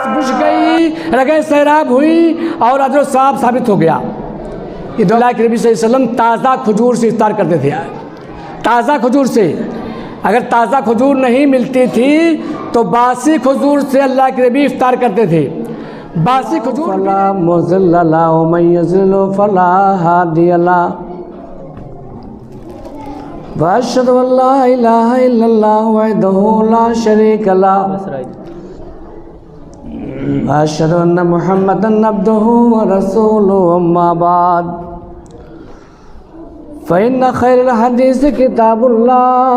बुझ गई, रगें सैराब हुई और अजर साहब साबित हो गया। कि अल्लाह के नबी सल्लल्लाहु अलैहि वसल्लम ताज़ा खजूर से इफ्तार करते थे। ताज़ा खजूर से, अगर ताज़ा खजूर नहीं मिलती थी तो बासी खजूर से अल्लाह के नबी इफ्तार करते थे। बासी खजूर फला मुज़िल्ला व मन यज़िल फला हादिय ला व अशहदु अल्ला इलाहा इल्लल्लाह वहदहु ला शरीका ला व अशहदु अन्ना मुहम्मदन अब्दुहु व रसूलुहु अम्मा बाद फ़इन्न खैरल हदीस किताबुल्लाह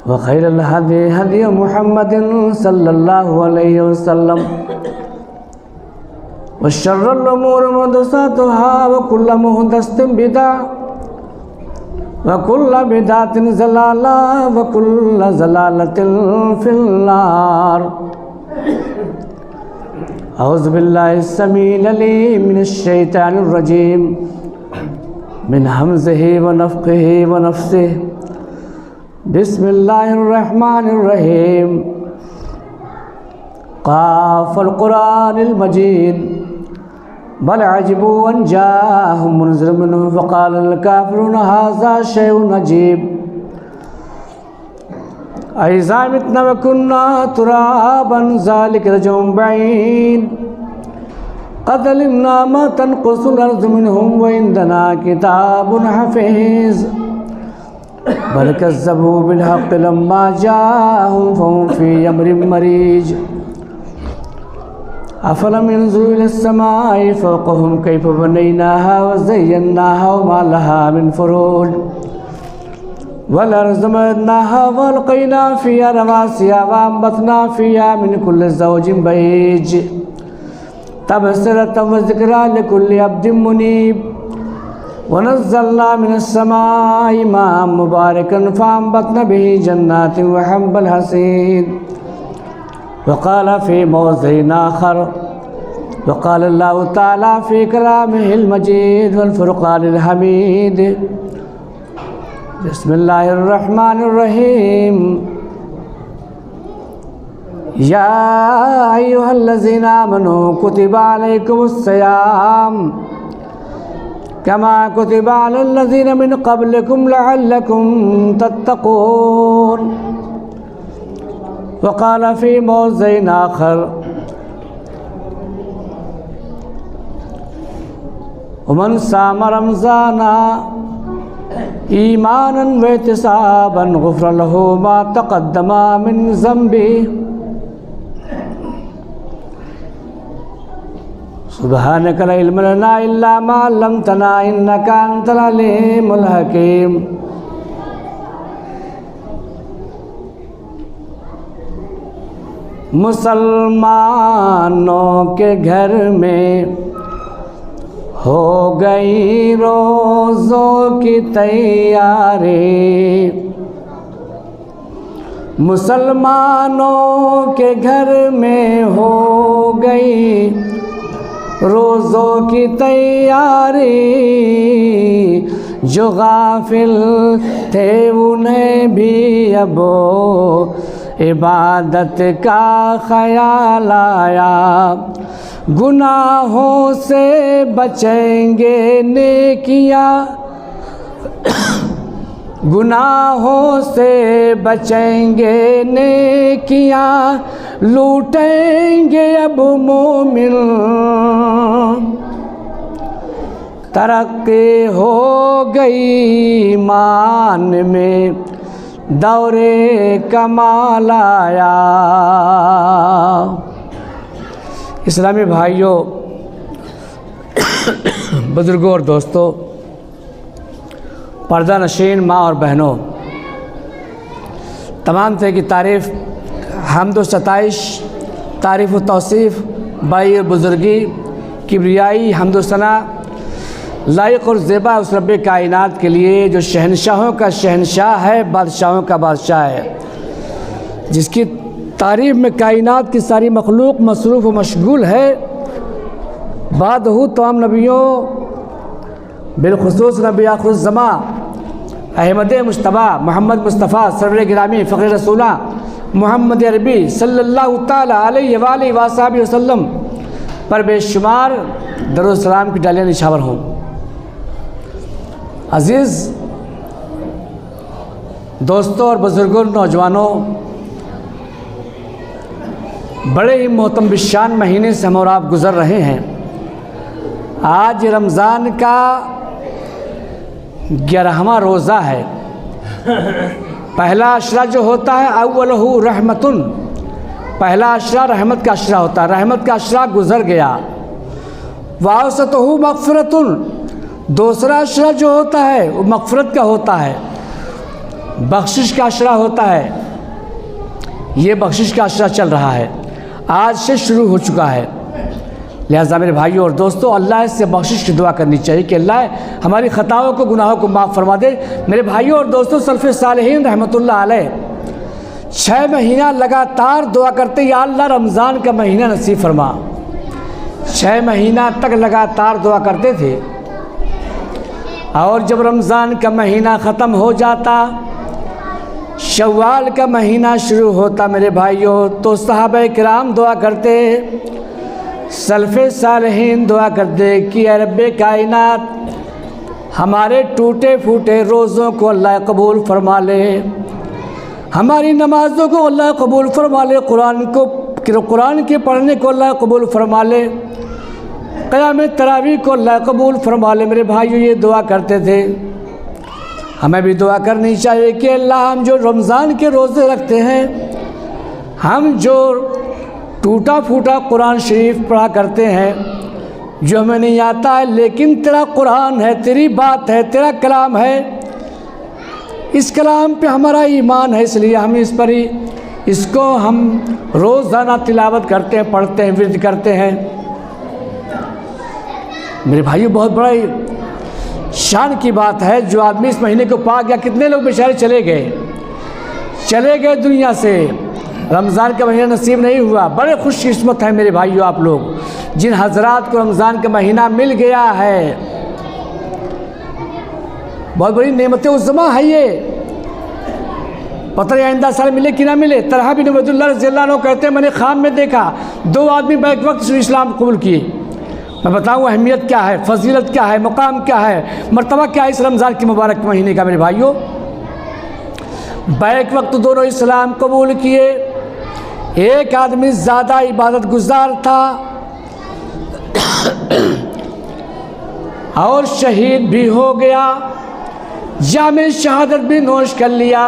व खैरल हदी हदी मुहम्मदिन सल्लल्लाहु अलैहि वसल्लम व शर्रुल उमूर मुहदसातुहा व कुल्लु मुहदसतिन बिदअह व कुल्लु बिदअतिन ज़लाला व कुल्लु ज़लालतिन फिन्नार। औज़ु बिल्लाहिस समीइल अलीम मिनश शैतानिर रजीम मिन हमज़िही व नफ़्ख़िही व नफ़्सिही। बिस्मिल्लाहिर्रहमानिर्रहीम। क़ाफ़ल क़ुरानिल मजीद बल अजिबू अन जाअहुम मुनज़िरुम मिनहुम फ़क़ालल काफ़िरूना हाज़ा शैउन अजीब। अइज़ा मितना व कुन्ना तुराबन ज़ालिका रजउम बईद क़द अलिमना मा तनक़ुसुल अर्ज़ु मिनहुम व इंदना किताबुन हफ़ीज़ बल कज़्ज़बू बिल हक़्क़ि लम्मा जाअहुम फ़हुम फ़ी अम्रिन मरीज। अफ़लम यंज़ुरू इलस समाई फ़ौक़हुम कैफ़ बनैनाहा व ज़य्यन्नाहा व मा लहा मिन फ़ुरूज वल अर्ज़ मददनाहा व अलक़ैना फ़ीहा रवासिया व अम्बतना फ़ीहा मिन कुल्लि ज़ौजिन बहीज तबसिरतन व ज़िक्रा लिकुल्लि अब्दिन मुनीब। वनज़्ज़लना मिनस समाई माअन मुबारकन फ़अंबतना बिही जन्नातिन व हब्बल हसीद। वक़ाल फ़ी मौज़िइन आख़र वक़ाल अल्लाहु तआला फ़ी कलामिहिल मजीद वल फ़ुरक़ानिल हमीद। बिस्मिल्लाहिर रहमानिर रहीम। या अय्युहल्लज़ीना आमनू कुतिबा अलैकुमुस सियाम कमा कुतिबा अलल्लज़ीना मिन क़ब्लिकुम लअल्लकुम तत्तक़ून। वक़ाल फ़ी मौज़िइन आख़र वमन साम रमज़ाना ईमानन व इहतिसाबन गुफ़िरा लहू मा तक़द्दमा मिन ज़ंबिही। सुब्हानका ला इल्म लना इल्ला मा अल्लमतना इन्नका अंतल अलीमुल हकीम। मुसलमानों के घर में हो गई रोज़ों की तैयारी। मुसलमानों के घर में हो गई रोज़ों की तैयारी। जो गाफिल थे उन्हें भी अब इबादत का ख़याल आया। गुनाहों से बचेंगे नेकियां गुनाहों से बचेंगे नेकियां लूटेंगे अब मोमिन। तरक्की हो गई ईमान में दौरे कमाल आया। इस्लामी भाइयों, बुज़ुर्गों और दोस्तों, पर्दा नशीन माँ और बहनों, तमाम तरह की तारीफ़, हम्द व सताइश, तारीफ़ व तौसीफ़, बड़ी और बुज़ुर्गी, किब्रियाई, हम्द व सना लायक और ज़ेबा उस रब्बे कायनात के लिए जो शहनशाहों का शहनशाह है, बादशाहों का बादशाह है। जिसकी तारीफ़ में कायनात की सारी मखलूक मसरूफ़ व मशगूल है। बादहू तमाम नबियों बिलखुसूस नबी आखिरुज़्ज़मा अहमद मुश्तबा मोहम्मद मुस्तफ़ा सरवर गिरामी फ़ख्र रसूला मोहम्मद अरबी सल्लल्लाहु ताला अलैहि वसल्लम वसल्लम पर बेशुमार दरूद सलाम की डालियाँ निछावर हों। अज़ीज़ दोस्तों और बुज़ुर्गों, नौजवानों, बड़े ही मोहतरम बिशान महीने से हम और आप गुज़र रहे हैं। आज रमज़ान का 11वां रोज़ा है। पहला अशरा जो होता है अव्वलहु रहमतुन, पहला अशरा रहमत का अशरा होता है। रहमत का अशरा गुज़र गया। वाउसतहु मग़फ़िरतुन, दूसरा अशरा जो होता है वो मग़फ़िरत का होता है, बख्शिश का अशरा होता है। ये बख्शिश का अशरा चल रहा है, आज से शुरू हो चुका है। लिहाजा मेरे भाइयों और दोस्तों, अल्लाह से बख्शिश की दुआ करनी चाहिए कि अल्लाह हमारी ख़ताओं को, गुनाहों को माफ़ फरमा दे। मेरे भाइयों और दोस्तों, सल्फ़ सालिहीन रहमतुल्लाह अलैह 6 महीना लगातार दुआ करते, या अल्लाह रमज़ान का महीना नसीब फरमा। 6 महीना तक लगातार दुआ करते थे। और जब रमज़ान का महीना ख़त्म हो जाता, शव्वाल का महीना शुरू होता मेरे भाइयों, तो सहाबा किराम दुआ करते, सल्फ़े सालिहीन दुआ करते कि या रब्बे कायनात, हमारे टूटे फूटे रोज़ों को अल्लाह कबूल फरमा ले, हमारी नमाज़ों को अल्लाह कबूल फरमा ले, कुरान के पढ़ने को अल्लाह कबूल फरमा ले, क़याम तरावी को अल्लाह कबूल फरमा ले। मेरे भाइयों, ये दुआ करते थे। हमें भी दुआ करनी चाहिए कि अल्लाह, हम जो रमज़ान के रोज़े रखते हैं, हम जो टूटा फूटा कुरान शरीफ पढ़ा करते हैं, जो हमें नहीं आता है, लेकिन तेरा कुरान है, तेरी बात है, तेरा कलाम है, इस कलाम पे हमारा ईमान है, इसलिए हम इस पर ही इसको हम रोज़ाना तिलावत करते हैं, पढ़ते हैं, विर्द करते हैं। मेरे भाइयों, बहुत बड़ा शान की बात है जो आदमी इस महीने को पा गया। कितने लोग बेचारे चले गए दुनिया से, रमज़ान का महीना नसीब नहीं हुआ। बड़े खुशकिस्मत हैं मेरे भाइयों आप लोग, जिन हजरात को रमज़ान का महीना मिल गया है। बहुत बड़ी नेमत उज़्ज़मा है ये। पता नहीं आइंदा साल मिले कि ना मिले। तलहा बिन उबैदुल्लाह रज़ियल्लाहु अन्हु कहते हैं, मैंने ख्वाब में देखा 2 आदमी बैक वक्त से इस्लाम कबूल किए। मैं बताऊँ अहमियत क्या है, फजीलत क्या है, मकाम क्या है, मर्तबा क्या है इस रमज़ान के मुबारक महीने का। मेरे भाइयों, बैक वक्त दोनों इस्लाम कबूल किए। एक आदमी ज़्यादा इबादत गुजार था और शहीद भी हो गया, जामे शहादत भी नोश कर लिया।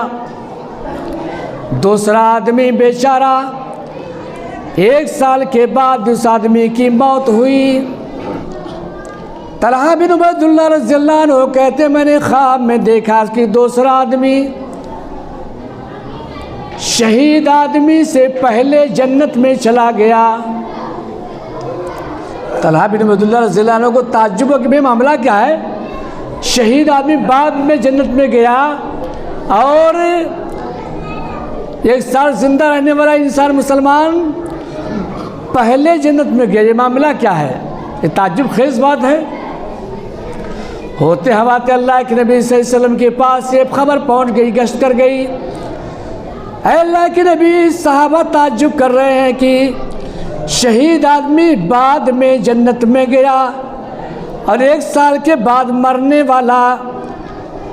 दूसरा आदमी बेचारा, 1 साल के बाद उस आदमी की मौत हुई। तलहा बिन उबैदुल्लाह रज़ियल्लाहु अन्हु कहते, मैंने ख्वाब में देखा कि दूसरा आदमी शहीद आदमी से पहले जन्नत में चला गया। तलहा बिन उबैदुल्लाह रज़ियल्लाहु अन्हु को ताज्जुब हो कि भाई मामला क्या है, शहीद आदमी बाद में जन्नत में गया और 1 साल ज़िंदा रहने वाला इंसान मुसलमान पहले जन्नत में गया। ये मामला क्या है? ये ताज्जुब खेज़ बात है। होते हवाते अल्लाह के नबी सल्लल्लाहु अलैहि वसल्लम के पास ये खबर पहुंच गई, गश्त कर गई। अल्लाह के नबी, सहाबा ताज्जुब कर रहे हैं कि शहीद आदमी बाद में जन्नत में गया और 1 साल के बाद मरने वाला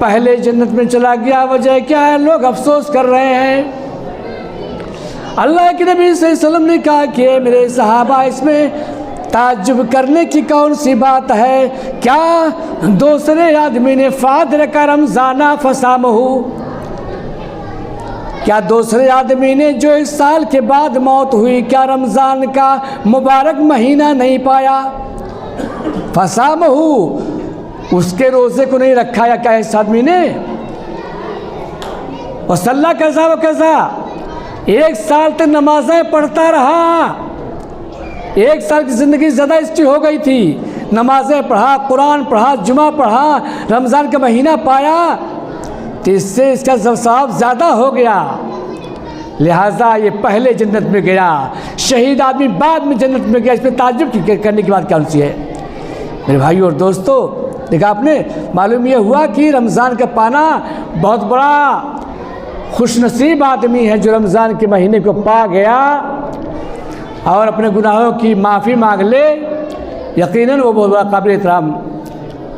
पहले जन्नत में चला गया। वजह क्या है? लोग अफसोस कर रहे हैं। अल्लाह के नबी सल्लल्लाहु अलैहि वसल्लम ने कहा कि मेरे सहाबा, इसमें ताज्जुब करने की कौन सी बात है? क्या दूसरे आदमी ने फादर का रमज़ाना फसामहू, क्या दूसरे आदमी ने जो 1 साल के बाद मौत हुई, क्या रमज़ान का मुबारक महीना नहीं पाया? फसामहू, उसके रोज़े को नहीं रखा या क्या इस आदमी ने? वसल्ला कैसा वो कैसा? 1 साल तक नमाज़ें पढ़ता रहा, 1 साल की ज़िंदगी ज़्यादा इसकी हो गई थी। नमाज़ें पढ़ा, कुरान पढ़ा, जुमा पढ़ा, रमज़ान का महीना पाया, तो इससे इसका सवाब ज़्यादा हो गया। लिहाजा ये पहले जन्नत में गया, शहीद आदमी बाद में जन्नत में गया। इस पर ताज्जुब करने की बात कौन सी है मेरे भाइयों और दोस्तों? देखा आपने, मालूम ये हुआ कि रमज़ान का पाना बहुत बड़ा खुशनसीब आदमी है जो रमज़ान के महीने को पा गया और अपने गुनाहों की माफ़ी मांग ले। यकीनन वो बहुत बड़ा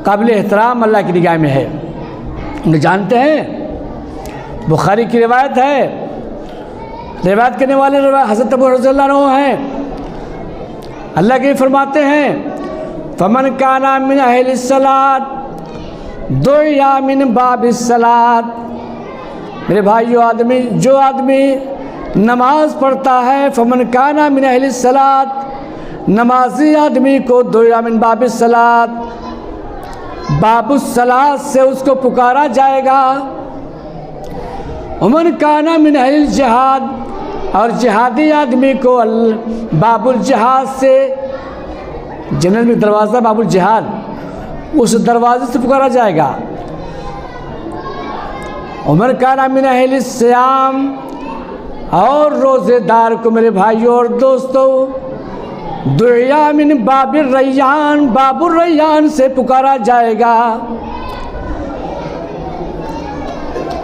काबिल एहतराम अल्लाह की निगाह में है। हम जानते हैं, बुखारी की रिवायत है, रिवायत करने वाले हज़रत अबू हुरैरा रज़ियल्लाहु अन्हु हैं। अल्लाह के फरमाते हैं, फमन काना मिन अहलिस सलात दुआ मिन बाबिस सलात। मेरे भाइयों, जो आदमी नमाज पढ़ता है, फमन काना मिन अहलिस सलात, नमाजी आदमी को दुआ मिन बाबिस सलात, बाबुस सलात से उसको पुकारा जाएगा। उमन काना मिन अहलिल जिहाद, और जिहादी आदमी को बाबुल जिहाद से, जन्नत में दरवाज़ा बाबुल जिहाद, उस दरवाजे से पुकारा जाएगा। उमर काना मिन अहलिस सियाम, और रोज़ेदार को मेरे भाइयों और दोस्तों दुआ मिन बाबिर रैयान, बाबुर रैयान से पुकारा जाएगा।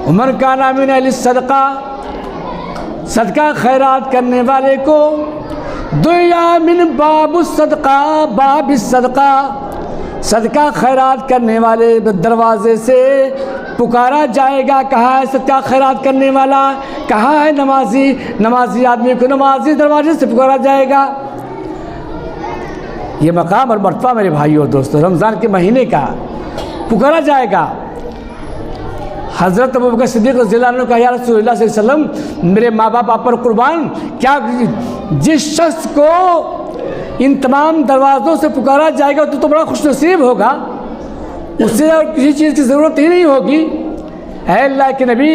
उमर काना मिन अहलिस सदका, सदका खैरात करने वाले को दुआ मिन बाबुस सदका, बाबिस सदका, सदका खैरात करने वाले दरवाजे से पुकारा जाएगा। कहाँ है सदका खैरात करने वाला? कहाँ है नमाजी आदमी को नमाजी दरवाजे से पुकारा जाएगा। ये मकाम और मर्तबा मेरे भाइयों और दोस्तों रमज़ान के महीने का पुकारा जाएगा। हज़रत अबू बकर सिद्दीक़ रज़ियल्लाहु अन्हु ने कहा, या रसूलुल्लाह सल्लल्लाहु अलैहि वसल्लम, मेरे माँ बाप आप पर कुर्बान, क्या जिस शख्स को इन तमाम दरवाज़ों से पुकारा जाएगा तो बड़ा खुशनसीब होगा, उससे और किसी चीज़ की ज़रूरत ही नहीं होगी। ऐ अल्लाह के नबी,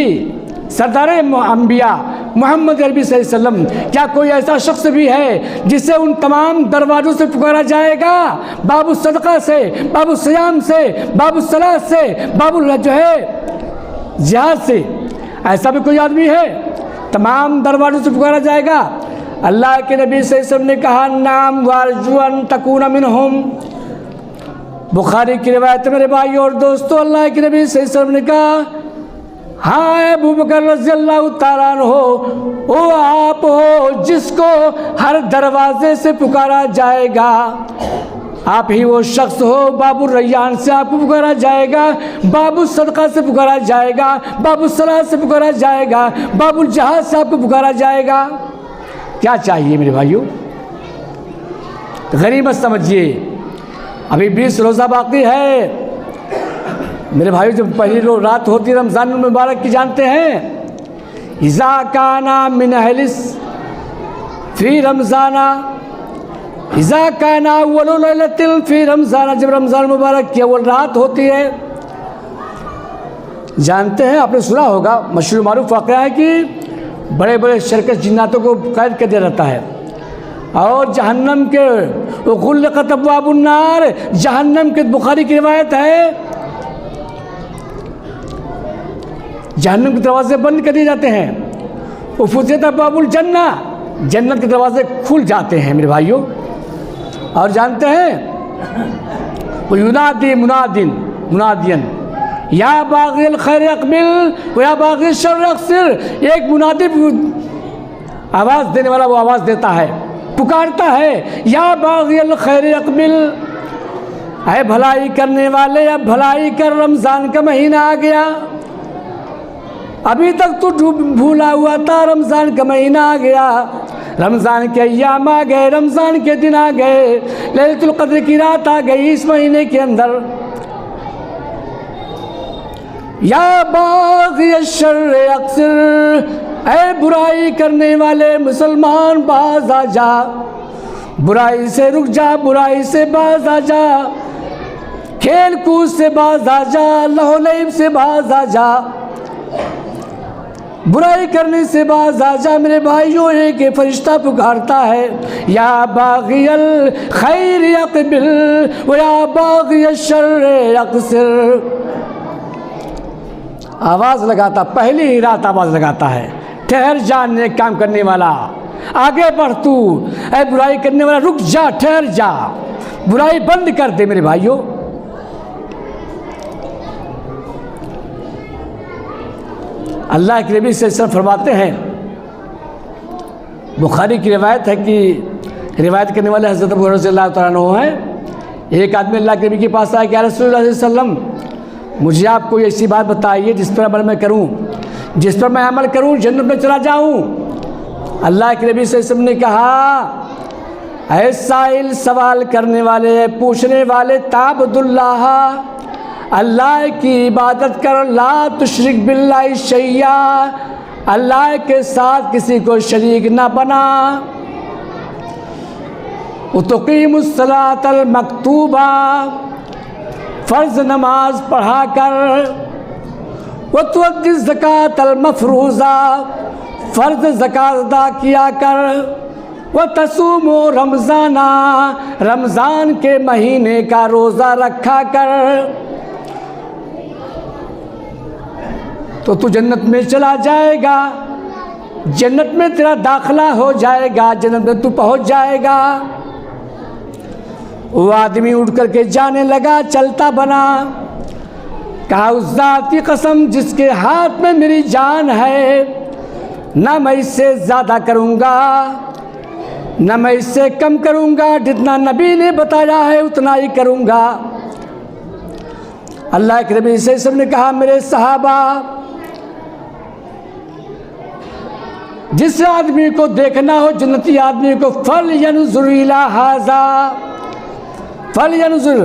सरदार अंबिया मोहम्मद अरबी सल्लल्लाहु अलैहि वसल्लम, क्या कोई ऐसा शख्स भी है जिसे उन तमाम दरवाज़ों से पुकारा जाएगा? बाबू सदका से, बाबू सयाम से, बाबू सलात से, बाबू जो है जिहाद से, ऐसा भी कोई आदमी है? तमाम दरवाज़ों से पुकारा जाएगा। अल्लाह के नबी सल्लल्लाहु अलैहि वसल्लम ने कहा, नाम वारजुअन तकून मिनहुम। बुखारी की रिवायत मेरे भाई और दोस्तों, अल्लाह के नबी सल्लल्लाहु अलैहि वसल्लम ने कहा, हाँ अबू बकर रज़ियल्लाहु ताला अन्हु, वो आप हो जिसको हर दरवाजे से पुकारा जाएगा, आप ही वो शख्स हो। बाबू रैयान से आपको पुकारा जाएगा, बाबू सदका से पुकारा जाएगा, बाबू सलात से पुकारा जाएगा, बाबू जहाज से आपको पुकारा जाएगा। क्या चाहिए मेरे भाइयों? गनीमत समझिए, अभी 20 रोज़ा बाकी है मेरे भाइयों। जब पहली रात होती है रमज़ान मुबारक की, जानते हैं, इज़ा काना मिन अहलिस फी रमज़ाना, इज़ा काना अव्वलु लैलतिन फी रमज़ाना, जब रमज़ान मुबारक की अव्वल रात होती है, जानते हैं, आपने सुना होगा, मशहूर मारूफ वाक़या है कि बड़े बड़े शर्कस जिन्नातों को कैद कर दिया जाता है और जहन्नम के गुल्लक़त अब्वाबुन नार, जहन्नम के, बुखारी की रिवायत है, जहन्नम के दरवाजे बंद कर दिए जाते हैं। उफ़ुतिहत अब्वाबुल जन्ना, जन्नत के दरवाजे खुल जाते हैं मेरे भाइयों। और जानते हैं, वो युनादी मुनादियन या बाग़िल खैर अक़बिल व या बाग़िल शर्र अक़सिर, एक मुनादी आवाज़ देने वाला वो आवाज़ देता है, पुकारता है, या बाग़िल खैर अक़बिल, है भलाई करने वाले, अब भलाई कर, रमज़ान का महीना आ गया, अभी तक तो भूला हुआ था, रमज़ान का महीना आ गया, रमज़ान के अय्याम आ गए, रमज़ान के दिन आ गए, लैलतुल क़द्र की रात आ गई इस महीने के अंदर। या बाग़ी शर्र अक़सिर, ऐ बुराई करने वाले मुसलमान बाज आ जा, बुराई से रुक जा, बुराई से बाज आ जा, खेल कूद से बाज आ जा, लहो लईब से बाज आ जा, बुराई करने से बाज आ जा। मेरे भाइयों, एक फरिश्ता पुकारता है, या बाग़ियल खैर अक़बिल व या बाग़िय शर्र अक़सिर, आवाज़ लगाता, पहली ही रात आवाज़ लगाता है, ठहर जा नेक काम करने वाला, आगे बढ़ तू। ऐ बुराई करने वाला रुक जा, ठहर जा, बुराई बंद कर दे। मेरे भाइयों, अल्लाह के नबी सल्लल्लाहु अलैहि वसल्लम फरमाते हैं, बुखारी की रिवायत है कि रिवायत करने वाले हज़रत अबू हुरैरा रज़ियल्लाहु तआला अन्हु हैं। एक आदमी अल्लाह के नबी के पास आया कि या रसूलुल्लाह सल्लल्लाहु अलैहि वसल्लम, मुझे आप कोई ऐसी बात बताइए जिस पर अमल मैं करूं, जिस पर मैं अमल करूं जन्नत में चला जाऊं। अल्लाह के नबी सल्लल्लाहु अलैहि वसल्लम ने कहा, ऐ साइल, सवाल करने वाले, पूछने वाले, ताबुदुल्लाह, अल्लाह की इबादत कर, ला तुशरिक बिल्लाहि शैया, अल्लाह के साथ किसी को शरीक ना बना। उतकीमुस्सलातल मकतूबा, फ़र्ज़ नमाज पढ़ा कर, वतुअद्दी ज़कातल मफ़रूज़ा, फ़र्ज़ ज़कात अदा किया कर, व तसूमो रमज़ाना, रमज़ान के महीने का रोज़ा रखा कर, तो तू जन्नत में चला जाएगा, जन्नत में तेरा दाखिला हो जाएगा, जन्नत में तू पहुंच जाएगा। वो आदमी उठ करके जाने लगा, चलता बना। कहा, उस ज़ात की कसम जिसके हाथ में मेरी जान है, ना मैं इससे ज़्यादा करूँगा, ना मैं इससे कम करूँगा, जितना नबी ने बताया है उतना ही करूँगा। अल्लाह के नबी से सबने कहा, मेरे सहाबा, जिस आदमी को देखना हो जन्नती आदमी को, फल यनजुर इला हाजा, फल यनजुर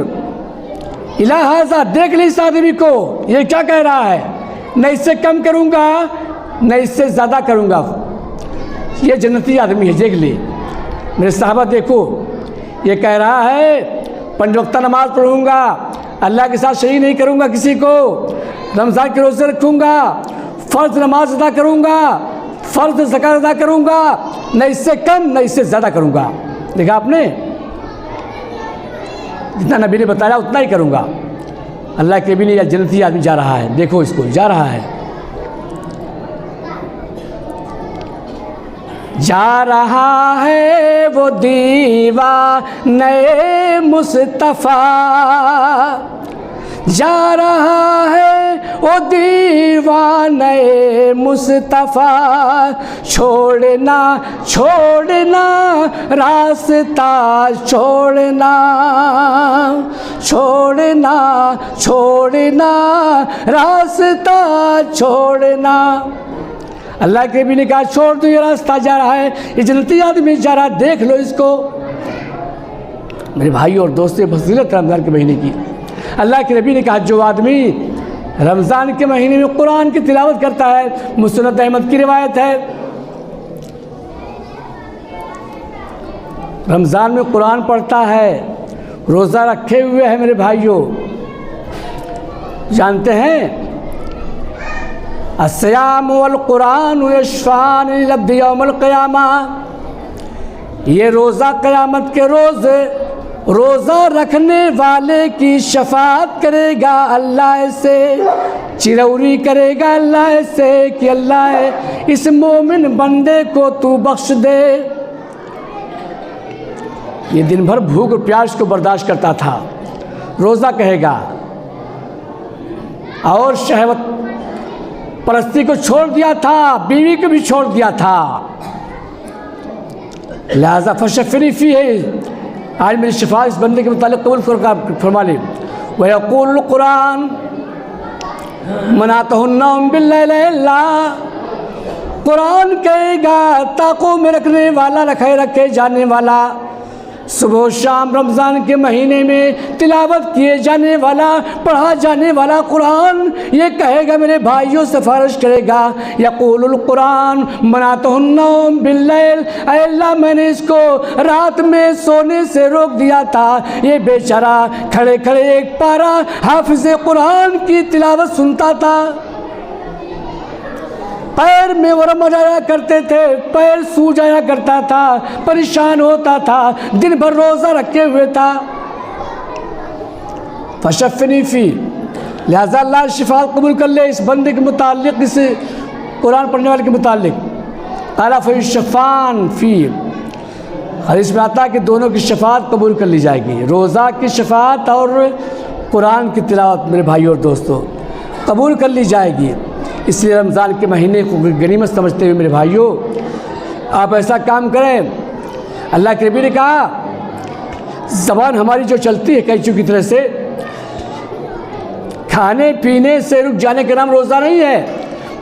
इला हाजा, देख ली इस आदमी को, ये क्या कह रहा है, न इससे कम करूँगा न इससे ज़्यादा करूँगा, ये जन्नती आदमी है, देख ली। मेरे साहबा देखो, ये कह रहा है 5 वक्त नमाज पढ़ूँगा, अल्लाह के साथ शरीक नहीं करूँगा किसी को, रमज़ान के रोज़े रखूँगा, फ़र्ज़ नमाज अदा करूँगा, फ़र्ज़ ज़कात अदा करूँगा, न इससे कम न इससे ज़्यादा करूँगा। देखा आपने, जितना नबी ने बताया उतना ही करूँगा। अल्लाह के नबी ने, या जन्नती आदमी जा रहा है, देखो इसको, जा रहा है, जा रहा है वो दीवाने मुस्तफ़ा, जा रहा है वो दीवाने मुस्तफ़ा, छोड़ना छोड़ना रास्ता छोड़ना, छोड़ना छोड़ना रास्ता छोड़ना। अल्लाह के नबी ने कहा, छोड़ दो, ये रास्ता जा रहा है, ये जन्नती आदमी जा रहा है, देख लो इसको। मेरे भाई और दोस्तों, फजीलत रमज़ान के महीने की। अल्लाह के नबी ने कहा, जो आदमी रमज़ान के महीने में कुरान की तिलावत करता है, मुस्नद अहमद की रिवायत है, रमज़ान में कुरान पढ़ता है, रोज़ा रखे हुए है, मेरे भाइयों, जानते हैं, अस्सियाम वल कुरान यशफ़ान लिल-अब्द यौमल क़ियामा, ये रोज़ा क़यामत के रोज़ रोज़ा रखने वाले की शफ़ाअत करेगा अल्लाह से, चिरौरी करेगा अल्लाह से कि अल्लाह इस मोमिन बंदे को तू बख्श दे। ये दिन भर भूख और प्यास को बर्दाश्त करता था, रोज़ा कहेगा, और शहवत परस्ती को छोड़ दिया था, बीवी को भी छोड़ दिया था। लिहाजा फशफ़नी फ़ी है, आज मेरी शिफा इस बंदे के मुतालिक कबूल फरमा ले। वह यक़ूलुल कुरान मनातहुन्नौम बिल्लैल, कुरान कहेगा ताक़ों में रखने वाला, रखे जाने वाला, सुबह शाम रमज़ान के महीने में तिलावत किए जाने वाला, पढ़ा जाने वाला कुरान, ये कहेगा मेरे भाइयों, सिफारिश करेगा, यक़ूलुल कुरान मनातहुन्नौम बिल्लैल, अल्लाह मैंने इसको रात में सोने से रोक दिया था, ये बेचारा खड़े खड़े एक पारा हाफिज़े कुरान की तिलावत सुनता था, पैर में वरम आ जाया करते थे, पैर सूज जाया करता था, परेशान होता था, दिन भर रोज़ा रखे हुए था। फशफ़नी फ़ी, लिहाजा अल्लाह शिफा कबूल कर ले इस बंदे के मुतालिक, इस कुरान पढ़ने वाले के मुतालिक। काला फ़यशफ़ान फ़ी, हदीस में आता है कि दोनों की शफ़ाअत कबूल कर ली जाएगी। रोज़ा की शफ़ाअत और कुरान की तिलावत मेरे भाइयों और दोस्तों कबूल कर ली जाएगी। इसलिए रमज़ान के महीने को गनीमत समझते हुए मेरे भाइयों आप ऐसा काम करें। अल्लाह के नबी ने कहा ज़बान हमारी जो चलती है कैंचू की तरह से, खाने पीने से रुक जाने का नाम रोज़ा नहीं है,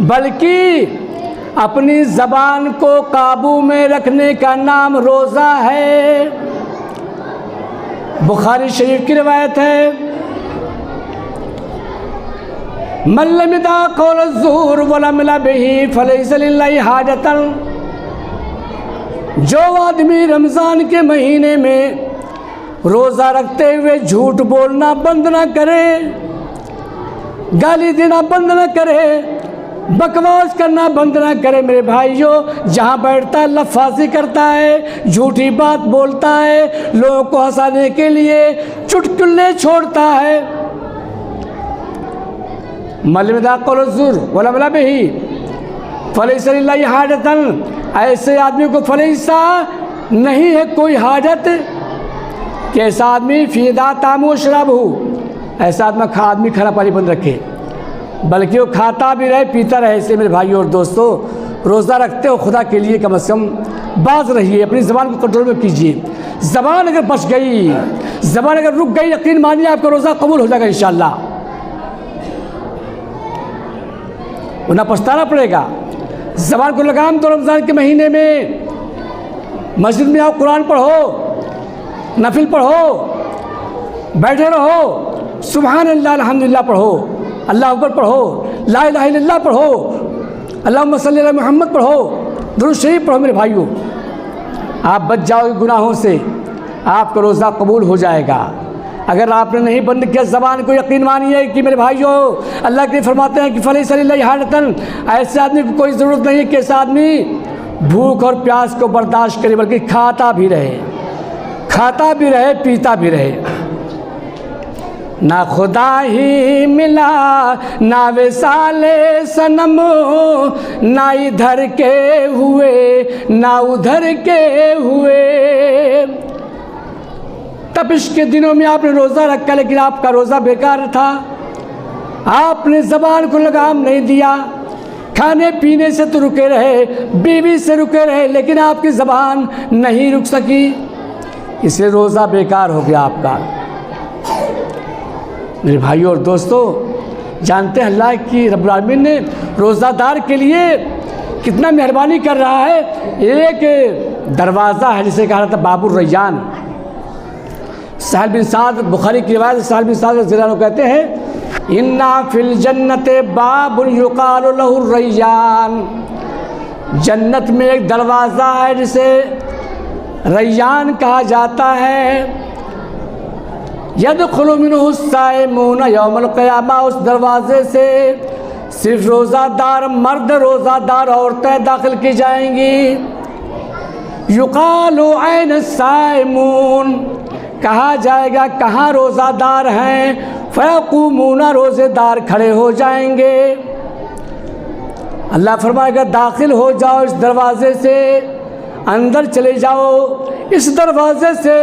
बल्कि अपनी ज़बान को काबू में रखने का नाम रोज़ा है। बुखारी शरीफ की रिवायत है, मन लम यदा क़ौल ज़ूर व लम यअमल बिही फ़लैसा लिल्लाहि हाजतन। जो आदमी रमज़ान के महीने में रोज़ा रखते हुए झूठ बोलना बंद ना करे, गाली देना बंद ना करे, बकवास करना बंद ना करे, मेरे भाइयों जहाँ बैठता है लफाजी करता है, झूठी बात बोलता है, लोगों को हंसाने के लिए चुटकुले छोड़ता है, मलमिदा क़ौलुज़्ज़ूर वला मला बिही फ़लैसा लिल्लाहि हाजतन। ऐसे आदमी को फलैसा नहीं है कोई हाजत कि ऐसा आदमी फ़ीदा तामु शराब हो, ऐसा आदमी खाना पानी बंद रखे, बल्कि वो खाता भी रहे पीता रहे। ऐसे मेरे भाइयों और दोस्तों रोज़ा रखते हो खुदा के लिए कम से कम बाज रहिए, अपनी ज़बान को कंट्रोल में कीजिए। ज़बान अगर बच गई, ज़बान अगर रुक गई, यकीन मानिए आपका रोज़ा कबूल हो जाएगा इंशाअल्लाह, वरना पछताना पड़ेगा। ज़बान को लगाम दो रमज़ान के महीने में, मस्जिद में आओ, कुरान पढ़ो, नफिल पढ़ो, बैठे रहो, सुभान अल्लाह अल्हम्दुलिल्लाह पढ़ो, अल्लाह अकबर पढ़ो, ला इलाहा इल्लल्लाह पढ़ो, अल्लाहुम्मा सल्ली अला मुहम्मद पढ़ो, दुरूद शरीफ पढ़ो। मेरे भाइयों आप बच जाओगे गुनाहों से, आपका रोज़ा कबूल हो जाएगा। अगर आपने नहीं बंद किया ज़बान को, यकीन मानिए कि मेरे भाइयों अल्लाह के फरमाते हैं कि फ़लैसा लिल्लाहि हाजतन। ऐसे आदमी को कोई ज़रूरत नहीं है कि ऐसा आदमी भूख और प्यास को बर्दाश्त करे, बल्कि खाता भी रहे पीता भी रहे। ना खुदा ही मिला ना विसाले सनम, ना इधर के हुए ना उधर के हुए। तपिश के दिनों में आपने रोज़ा रखा, लेकिन आपका रोज़ा बेकार था, आपने ज़बान को लगाम नहीं दिया, खाने पीने से तो रुके रहे, बीवी से रुके रहे, लेकिन आपकी ज़बान नहीं रुक सकी, इसलिए रोज़ा बेकार हो गया आपका। मेरे भाइयों और दोस्तों जानते हैं अल्लाह की रब्बुल आलमीन ने रोज़ादार के लिए कितना मेहरबानी कर रहा है। एक दरवाज़ा है जिसे कहा जाता है बाबुर रैयान। सहल बिन साद, बुखारी की रिवायत, सहल बिन साद ज़िलानो कहते हैं इन्ना फिल जन्नते बाबुन युकालु लहु रैयान। जन्नत में एक दरवाज़ा है जिसे रैयान कहा जाता है। यदखुलु मिन्हु साइमून यौमल क़ियामा। उस दरवाज़े से सिर्फ रोज़ादार मर्द, रोज़ादार औरतें दाखिल की जाएंगी। युकालु ऐन साइमून, कहा जाएगा कहाँ रोज़ादार हैं। फ़यक़ूमून, रोज़ेदार खड़े हो जाएंगे। अल्लाह फरमाएगा दाखिल हो जाओ इस दरवाज़े से, अंदर चले जाओ इस दरवाज़े से,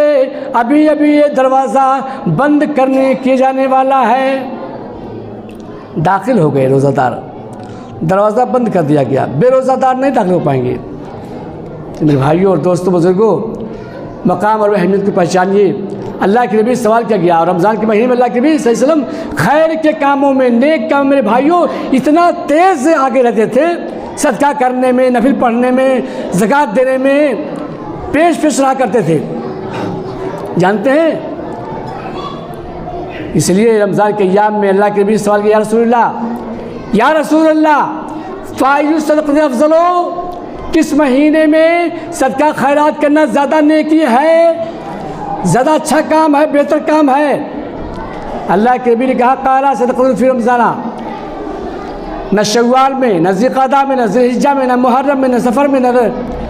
अभी अभी ये दरवाज़ा बंद करने किए जाने वाला है। दाखिल हो गए रोज़ादार, दरवाज़ा बंद कर दिया गया, बेरोज़ादार नहीं दाखिल हो पाएंगे। मेरे भाइयों और दोस्तों बुजुर्गों, मकाम और अहमियत को पहचानिए। अल्लाह के नबी सवाल किया गया, और रमज़ान के महीने में अल्लाह के नबी सल्लल्लाहु अलैहि वसल्लम खैर के कामों में, नेक काम, मेरे भाइयों इतना तेज़ से आगे रहते थे, सदका करने में, नफिल पढ़ने में, ज़कात देने में पेश रहा करते थे, जानते हैं। इसलिए रमज़ान के अय्याम में अल्लाह के नबी सवाल किया, या रसूल अल्लाह फ़ायु सदक़त अफ़ज़लो, किस महीने में सदका खैरात करना ज़्यादा नेकी है, ज़्यादा अच्छा काम है, बेहतर काम है। अल्लाह के नबी ने कहा काला सदक़तुन फ़ी रमज़ाना, न शव्वाल में, न ज़िक़अदा में, न ज़िलहिज्जा में, न मुहर्रम में, न सफ़र में, न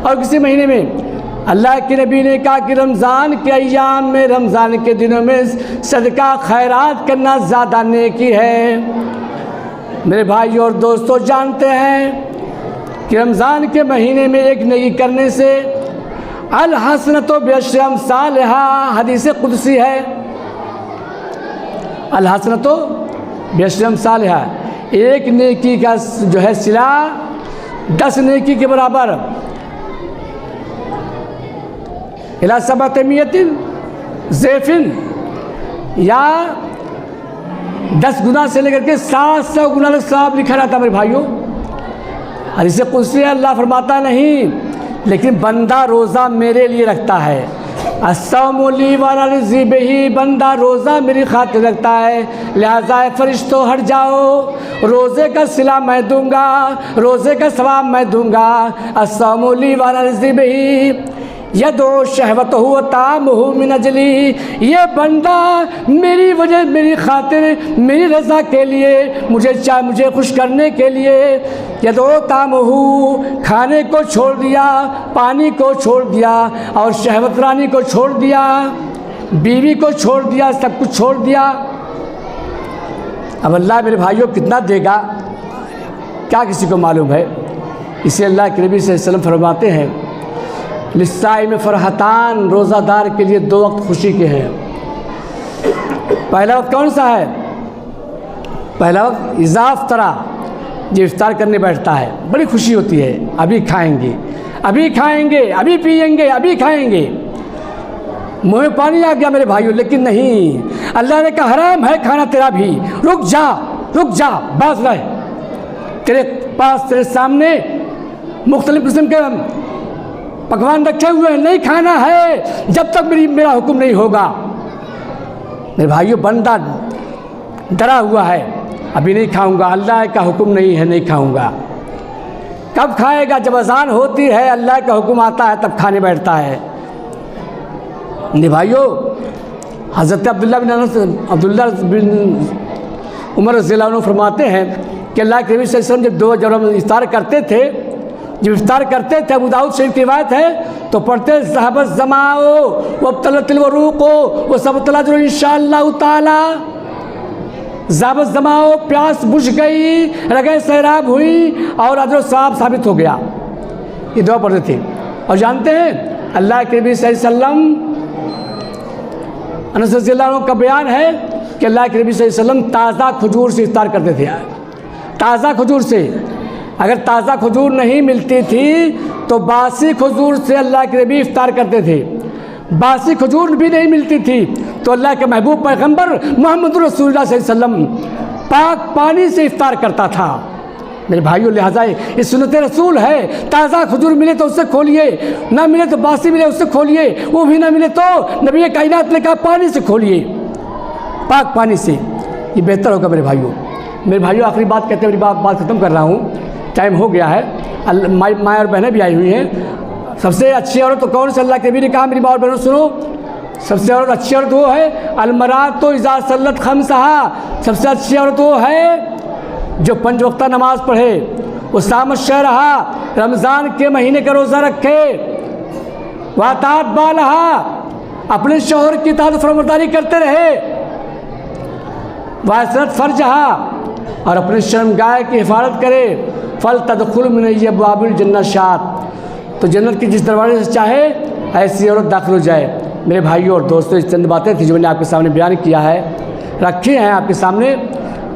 और किसी महीने में। अल्लाह के नबी ने कहा कि रमज़ान के अय्याम में, रमज़ान के दिनों में सदका खैरात करना ज़्यादा नेकी है। मेरे भाइयों और दोस्तों जानते हैं कि रमज़ान के महीने में एक नेकी करने से अल हसनतो बिअश्रि अम्सालिहा, हदीस कुदसी है। अल हसनतो बिअश्रि अम्सालिहा, एक नेकी का जो है सिला 10 नेकी के बराबर। इला सबअतमियतिन ज़ैफ़िन, या 10 गुना से लेकर के 700 गुना तक सवाब लिखा रहता मेरे भाइयों। हदीस कुदसी है, अल्लाह फरमाता नहीं, लेकिन बंदा रोज़ा मेरे लिए रखता है। अस्सौमु ली व अना अजज़ी बिही, बंदा रोज़ा मेरी खातिर रखता है, लिहाजा फरिश्तों हट जाओ, रोज़े का सिला मैं दूंगा, रोज़े का सवाब मैं दूंगा। अस्सौमु ली व अना अजज़ी बिही यदो शहवतहु व तामुहु मिन अजली, ये बंदा मेरी वजह, मेरी खातिर, मेरी रज़ा के लिए, मुझे खुश करने के लिए, यदो तामुहु, खाने को छोड़ दिया, पानी को छोड़ दिया, और शहवत रानी को छोड़ दिया, बीवी को छोड़ दिया, सब कुछ छोड़ दिया। अब अल्लाह मेरे भाइयों कितना देगा क्या किसी को मालूम है। इसे अल्लाह के नबी सल्लल्लाहु अलैहि वसल्लम फरमाते हैं, लिस्साइम फरहतान, रोज़ादार के लिए 2 वक्त खुशी के हैं। पहला वक्त कौन सा है? पहला वक्त इज़ा अफ़तरा, जो इफ्तार करने बैठता है, बड़ी खुशी होती है, अभी खाएंगे, अभी खाएंगे, अभी पिएंगे, अभी खाएंगे। मुँह में पानी आ गया मेरे भाइयों, लेकिन नहीं, अल्लाह ने कहा हराम है खाना तेरा भी, रुक जा, रुक जा, बस रहे, तेरे पास, तेरे सामने मुख्तलिफ़ किस्म के पकवान रखे हुए हैं, नहीं खाना है जब तक मेरा हुक्म नहीं होगा। मेरे भाइयों, बंदा डरा हुआ है, अभी नहीं खाऊंगा, अल्लाह का हुक्म नहीं है, नहीं खाऊंगा। कब खाएगा? जब अज़ान होती है, अल्लाह का हुक्म आता है, तब खाने बैठता है। मेरे भाइयों, हज़रत अब्दुल्ला बिन उमर रज़ियल्लाहु अन्हु फरमाते हैं कि अल्लाह के नबी सल्लल्लाहु अलैहि वसल्लम जब हम इफ्तार करते थे, जब इफ्तार करते थे, अबू दाऊद शरीफ की रिवायत है, तो पढ़ते ज़हबत ज़माओ वब्तलतिल वरूक़ो व सबतल अज्रु इंशाअल्लाह ताला। ज़हबत ज़माओ, प्यास बुझ गई, रगे सैराब हुई और अज्र सवाब साबित हो गया। ये दुआ पढ़ते थे। और जानते हैं अल्लाह के नबी सल्लल्लाहु अलैहि वसल्लम, अनस रज़ियल्लाहु अन्हु का बयान है कि अल्लाह के नबी सल्लल्लाहु अलैहि वसल्लम ताज़ा खजूर से इफ्तार करते थे। ताज़ा खजूर से, अगर ताज़ा खजूर नहीं मिलती थी तो बासी खजूर से अल्लाह के नबी इफ्तार करते थे। बासी खजूर भी नहीं मिलती थी तो अल्लाह के महबूब पैगंबर मोहम्मद रसूलुल्लाह सल्लल्लाहु अलैहि वसल्लम पाक पानी से इफ्तार करता था। मेरे भाइयों, लिहाजा ये सुन्नत रसूल है, ताज़ा खजूर मिले तो उससे खोलिए, ना मिले तो बासी मिले उससे खोलिए, वो भी ना मिले तो नबी कायनात ने कहा पानी से खोलिए, पाक पानी से, ये बेहतर होगा। मेरे भाइयों आखिरी बात कहते हुए मेरी बात ख़त्म कर रहा हूँ, टाइम हो गया है। माँ और बहनें भी आई हुई हैं। सबसे अच्छी औरत तो कौन से? अल्लाह के नबी ने कहा, मेरी माँ और बहनों सुनो, सबसे औरत अच्छी औरत वो है अलमरात तो इज़ा सल्लत खम्सहा, सबसे अच्छी औरत वो है जो 5 वक्ता नमाज पढ़े, वो सामत शह रहा, रमज़ान के महीने का रोज़ा रखे, वातात बालहा, अपने शौहर की इताअत फरमाबरदारी करते रहे, वासरत फर्जहा, और अपने शर्मगाह की हिफाजत करे, फल तदखुल मिन अब्वाबिल जन्नत शात, तो जन्नत की जिस दरवाजे से चाहे ऐसी औरत दाखिल हो जाए। मेरे भाइयों और दोस्तों, इस चंद बातें थी जो मैंने आपके सामने बयान किया है, रखी हैं आपके सामने।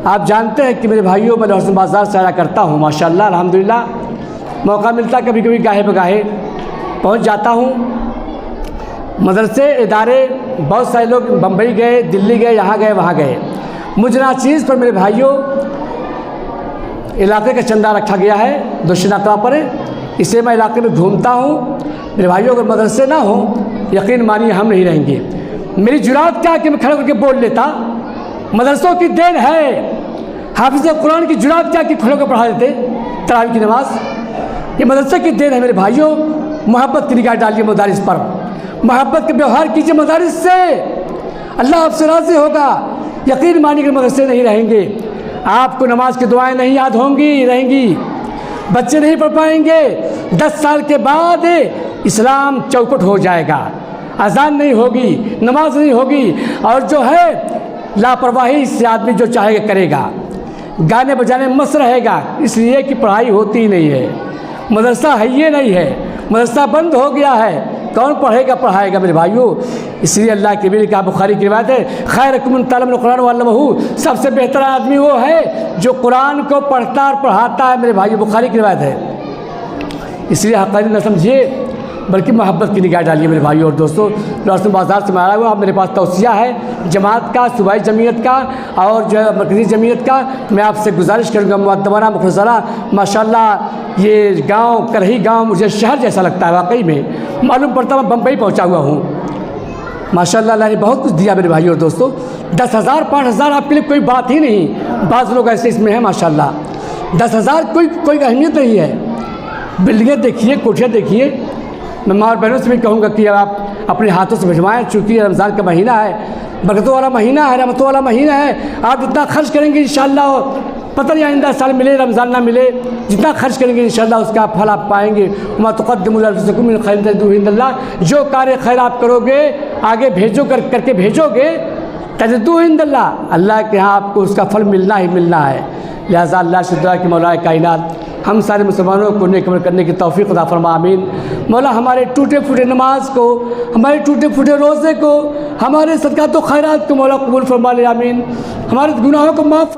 आप जानते हैं कि मेरे भाइयों, मैं लहसन बाज़ार से आया करता हूँ, माशाअल्लाह अल्हम्दुलिल्लाह, मौका मिलता कभी कभी गाहे बगाहे पहुँच जाता हूँ। मदरसे इदारे बहुत सारे लोग बम्बई गए, दिल्ली गए, यहाँ गए, वहाँ गए, मुझे चीज़ पर मेरे भाइयों इलाके का चंदा रखा गया है, दुश्मनातवा पर, इसे मैं इलाके में घूमता हूँ। मेरे भाइयों, अगर मदरसे ना हो, यकीन मानिए हम नहीं रहेंगे। मेरी जुरात क्या कि मैं खड़े होकर बोल लेता, मदरसों की देन है। हाफिज़ कुरान की जुरात क्या कि खड़े होकर पढ़ा देते तरावी की नमाज, ये मदरसे की देन है। मेरे भाइयों, मोहब्बत की निगाह डालिए मदारिस पर, मोहब्बत के व्यवहार कीजिए मदारिस से, अल्लाह आपसे राज़ी होगा। यकीन मानिए कि मदरसे नहीं रहेंगे, आपको नमाज की दुआएं नहीं याद होंगी रहेंगी, बच्चे नहीं पढ़ पाएंगे। 10 साल के बाद इस्लाम चौपट हो जाएगा, अजान नहीं होगी, नमाज नहीं होगी, और जो है लापरवाही से आदमी जो चाहेगा करेगा, गाने बजाने में मस्त रहेगा, इसलिए कि पढ़ाई होती ही नहीं है। मदरसा है ये नहीं है, मदरसा बंद हो गया है, कौन पढ़ेगा पढ़ाएगा मेरे भाइयों। इसलिए अल्लाह के नबी का बुखारी की रिवायत है, खैरुकुम मन तअल्लमल कुरान व अल्लमहू, सबसे बेहतर आदमी वो है जो कुरान को पढ़ता और पढ़ाता है मेरे भाइयों, बुखारी की रिवायत है। इसलिए हक़ानी न समझिए बल्कि मोहब्बत की निगाह डालिए मेरे भाइयों और दोस्तों। लहसुन बाज़ार से मारा हुआ मेरे पास तौसिया है जमात का, सूबाई जमीयत का और जो है मरकज़ी जमीयत का। मैं आपसे गुजारिश करूँगा मुअद्दबना मुख़लसना, माशाअल्लाह ये गांव करही गांव मुझे शहर जैसा लगता है वाकई में, मालूम पड़ता मैं बम्बई पहुँचा हुआ हूँ। माशाअल्लाह अल्लाह ने बहुत कुछ दिया मेरे भाइयों और दोस्तों। 10,000 5,000 आपके लिए कोई बात ही नहीं, बाज़ लोग ऐसे इसमें हैं माशाअल्लाह। 10,000 कोई अहमियत नहीं है। बिल्डिंगें देखिए, कोठियाँ देखिए। मैं माँ और बहनों से भी कहूँगा कि आप अपने हाथों से भिजवाएँ, चूँकि रमज़ान का महीना है, बरकतों वाला महीना है, रहमतों वाला महीना है। आप जितना खर्च करेंगे इंशाअल्लाह, पता नहीं आइंदा साल मिले रमज़ान ना मिले, जितना खर्च करेंगे इंशाअल्लाह उसका फल आप पाएंगे। मा तुक़द्दिमू लिअन्फुसिकुम मिन खैरिन तजिदूहु इंदल्लाह, जो कार्य खैर आप करोगे आगे करके भेजोगे, तजिदूहु इंदल्लाह, अल्लाह के यहाँ आपको उसका फल मिलना ही मिलना है। लिहाजा अल्लाह से दुआ कि मौला कायनात हम सारे मुसलमानों को नेक अमल करने की तौफीक अता फरमा, आमीन। मौला हमारे टूटे फूटे नमाज को, हमारे टूटे फूटे रोज़े को, हमारे सदक़ात व खैरात को मौला कबूल फरमा ले, आमीन। हमारे गुनाहों को माफ़